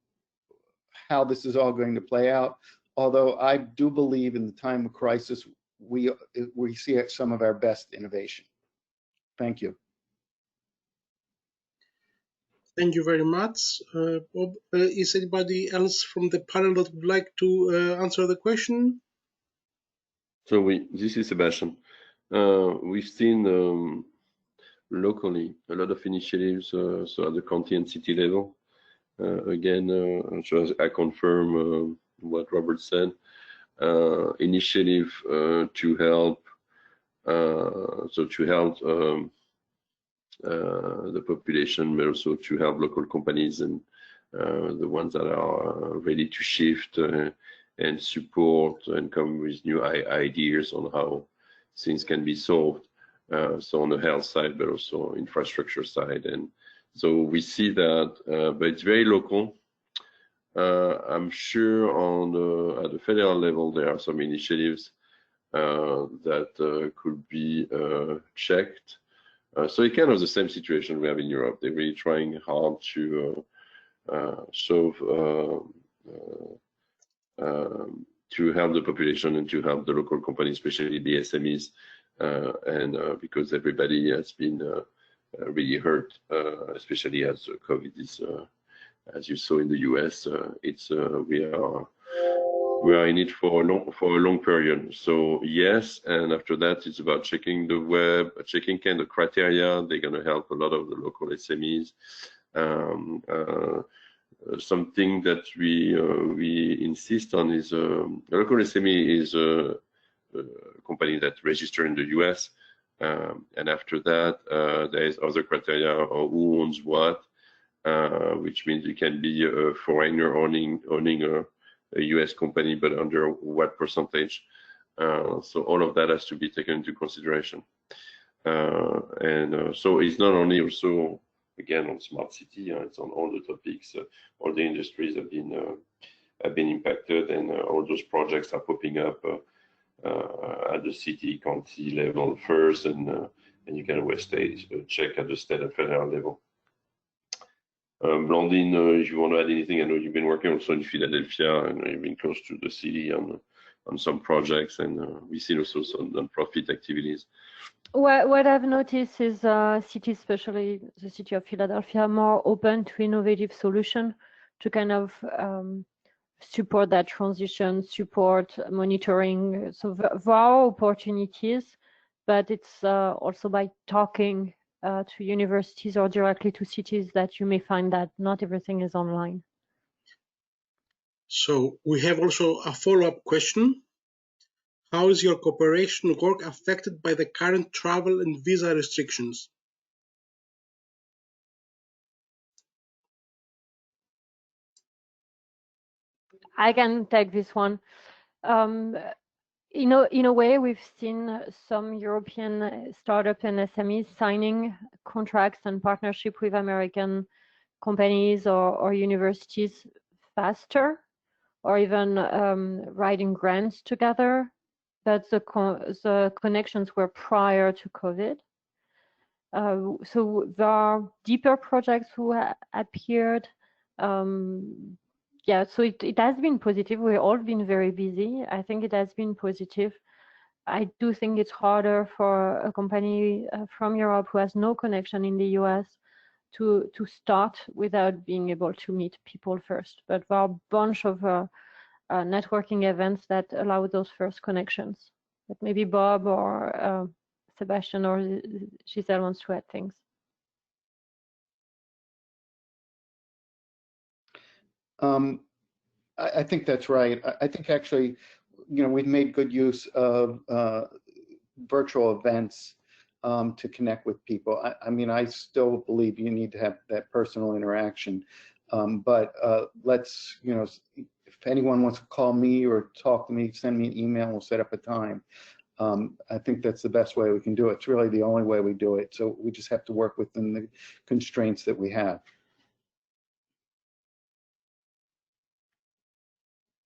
how this is all going to play out, although I do believe in the time of crisis, we see some of our best innovation. Thank you. Thank you very much. Bob, is anybody else from the panel that would like to answer the question? So this is Sebastien. We've seen locally a lot of initiatives, so at the county and city level. Again, so I confirm what Robert said. Initiative to help, the population, but also to help local companies and the ones that are ready to shift and support and come with new ideas on how things can be solved. So on the health side, but also infrastructure side. And so we see that, but it's very local. I'm sure at the federal level, there are some initiatives that could be checked. So it's kind of the same situation we have in Europe. They're really trying hard to solve, to help the population and to help the local companies, especially the SMEs, and because everybody has been really hurt, especially as COVID is, as you saw in the US, we are in it for a long period. So yes, and after that, it's about checking the web, checking kind of criteria. They're going to help a lot of the local SMEs. Something that we insist on is a local SME is a company that registered in the US, and after that, there is other criteria of who owns what. which means you can be a foreigner owning a US company, but under what percentage. So all of that has to be taken into consideration. So it's not only also, again, on smart city, it's on all the topics. All the industries have been impacted, and all those projects are popping up at the city, county level first, and you can always check at the state and federal level. Blandine, if you want to add anything, I know you've been working also in Philadelphia, and you've been close to the city on some projects, and we see also some non-profit activities. What I've noticed is cities, especially the city of Philadelphia, more open to innovative solutions to kind of support that transition, support monitoring. So there are opportunities, but it's also by talking to universities or directly to cities that you may find that not everything is online. So we have also a follow-up question. How is your cooperation work affected by the current travel and visa restrictions? I can take this one. In a way, we've seen some European startup and SMEs signing contracts and partnership with American companies or universities faster, or even writing grants together. But the connections were prior to COVID. So there are deeper projects who appeared. Yeah, so it has been positive. We've all been very busy. I think it has been positive. I do think it's harder for a company from Europe who has no connection in the US to start without being able to meet people first. But there are a bunch of networking events that allow those first connections. But maybe Bob or Sebastien or Gizele wants to add things. I think that's right. I think actually, we've made good use of virtual events to connect with people. I mean, I still believe you need to have that personal interaction. But let's, if anyone wants to call me or talk to me, send me an email, we'll set up a time. I think that's the best way we can do it. It's really the only way we do it. So we just have to work within the constraints that we have.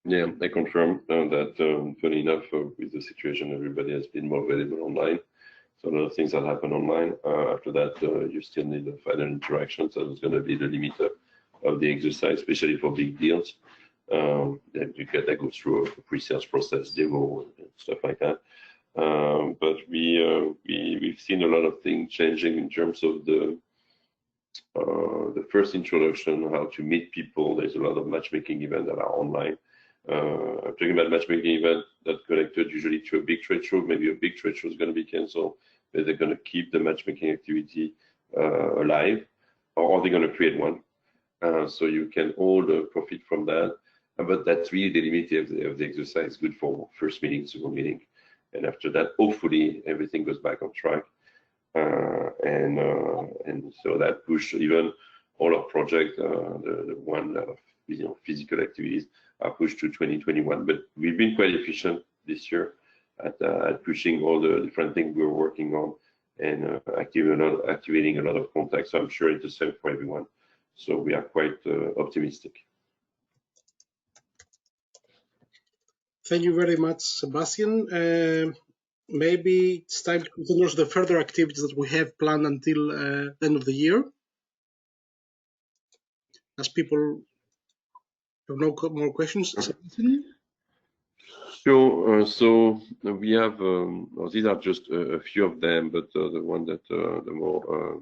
Yeah, I confirm that funny enough, with the situation, everybody has been more available online. So a lot of things that happen online. After that, you still need the final interaction. So it's going to be the limit of the exercise, especially for big deals. Then you get that go through a pre-sales process, demo, and stuff like that. But we've seen a lot of things changing in terms of the first introduction, how to meet people. There's a lot of matchmaking events that are online. I'm talking about matchmaking event that connected usually to a big trade show. Maybe a big trade show is going to be canceled, but they're going to keep the matchmaking activity alive, or they're going to create one. So you can all profit from that. But that's really the limit of the exercise. Good for first meeting, second meeting, and after that, hopefully everything goes back on track. And so that pushed even all our project, the one of physical activities, are pushed to 2021. But we've been quite efficient this year at pushing all the different things we're working on and activating a lot of contacts. So I'm sure it's the same for everyone. So we are quite optimistic. Thank you very much, Sebastien. Maybe it's time to continue the further activities that we have planned until the end of the year, as people have no more questions. Sure. So we have, these are just a few of them, but the one that the more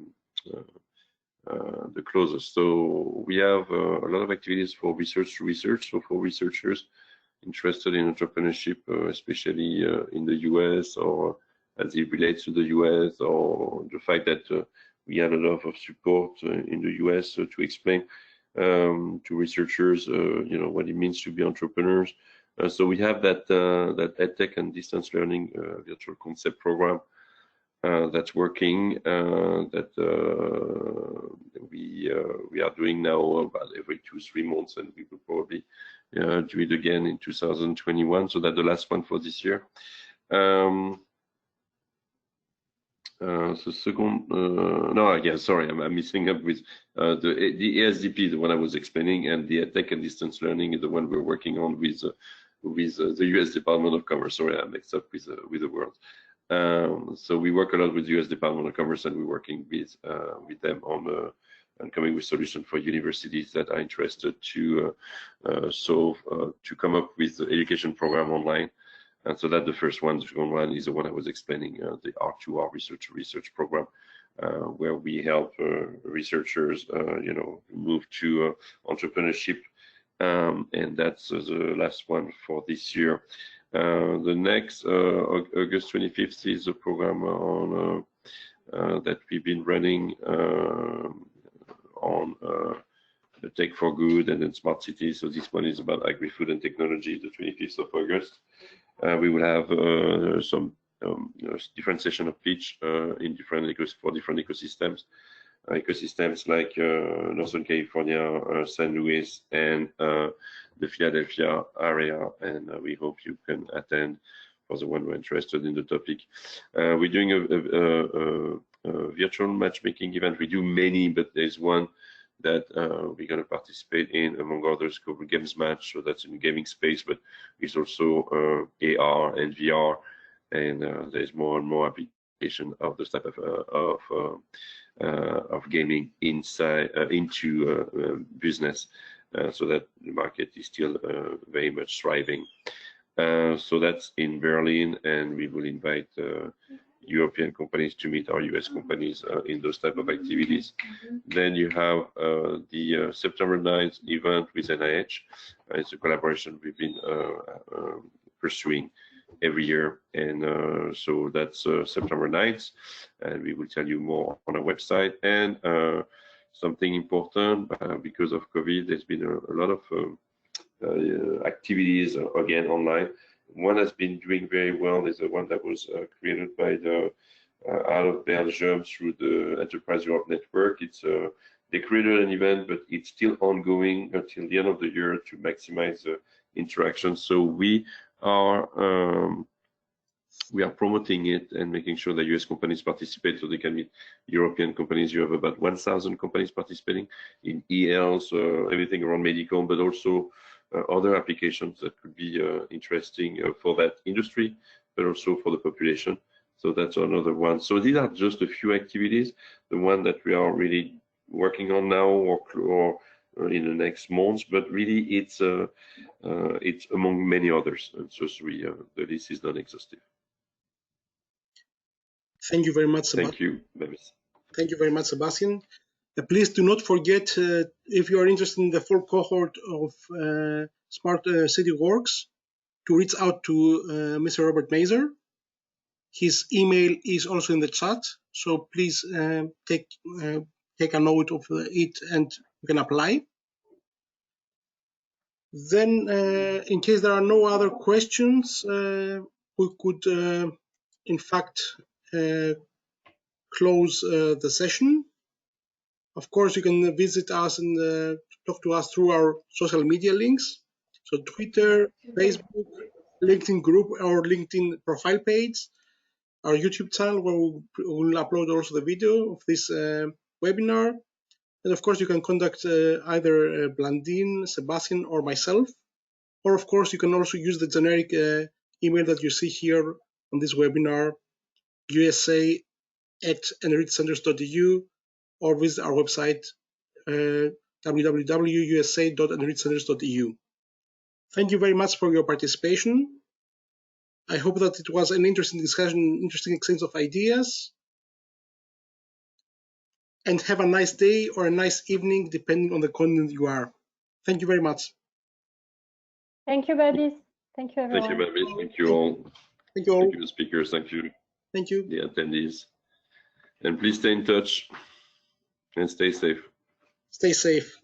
the closest. So we have a lot of activities for research. So for researchers interested in entrepreneurship, especially in the US, or as it relates to the US, or the fact that we had a lot of support in the US to explain to researchers, what it means to be entrepreneurs. So we have that EdTech and distance learning virtual concept program that's working, that we are doing now about every 2-3 months, and we will probably do it again in 2021. So that's the last one for this year. So second, no, again, sorry, I'm missing up with the ASDP, the one I was explaining, and the tech and distance learning is the one we're working on with the US Department of Commerce. Sorry, I mixed up with the word. So we work a lot with the US Department of Commerce, and we're working with them on coming with solutions for universities that are interested to to come up with the education program online. And so that's the first one. The second one is the one I was explaining, the R2R research program, where we help researchers, move to entrepreneurship. And that's the last one for this year. The next August 25th is a program on that we've been running on the Tech for Good and then Smart Cities. So this one is about agri-food and technology, the 25th of August. We will have some different session of pitch in different ecosystems. Ecosystems like Northern California, San Luis, and the Philadelphia area, and we hope you can attend for the one who are interested in the topic. We're doing a virtual matchmaking event. We do many, but there's one that we're going to participate in, among others, called Games Match. So that's in the gaming space, but it's also AR and VR, and there's more and more application of this type of gaming inside into business, so that the market is still very much thriving. So that's in Berlin, and we will invite European companies to meet our US companies in those type of activities. Then you have the September 9th event with NIH. It's a collaboration we've been pursuing every year, and so that's September 9th, and we will tell you more on our website. And something important, because of COVID, there's been a lot of activities again online. One has been doing very well is the one that was created by the out of Belgium through the Entrepreneurship Network. It's they created an event, but it's still ongoing until the end of the year to maximize the interaction. So we are promoting it and making sure that US companies participate so they can meet European companies. You have about 1,000 companies participating in e-health, everything around medical, but also other applications that could be interesting for that industry, but also for the population. So that's another one. So these are just a few activities. The one that we are really working on now, or in the next months, but really it's among many others. And so the list is not exhaustive. Thank you very much, Sebastien. Thank you, Babis. Thank you very much, Sebastien. Please do not forget, if you are interested in the full cohort of Smart City Works, to reach out to Mr. Robert Mazer. His email is also in the chat, so please take a note of it and you can apply. Then, in case there are no other questions, we could, in fact, close the session. Of course, you can visit us and talk to us through our social media links. So Twitter, Facebook, LinkedIn group, or LinkedIn profile page, our YouTube channel where we'll upload also the video of this webinar. And of course, you can contact either Blandine, Sebastien, or myself. Or of course, you can also use the generic email that you see here on this webinar, usa@enrichcenters.eu, or visit our website, www.usa.enrichcenters.eu. Thank you very much for your participation. I hope that it was an interesting discussion, interesting exchange of ideas. And have a nice day or a nice evening, depending on the continent you are. Thank you very much. Thank you, Babis. Thank you, everyone. Thank you, Babis. Thank you all. Thank you all. Thank you, the speakers. Thank you. Thank you. The attendees. And please stay in touch and stay safe. Stay safe.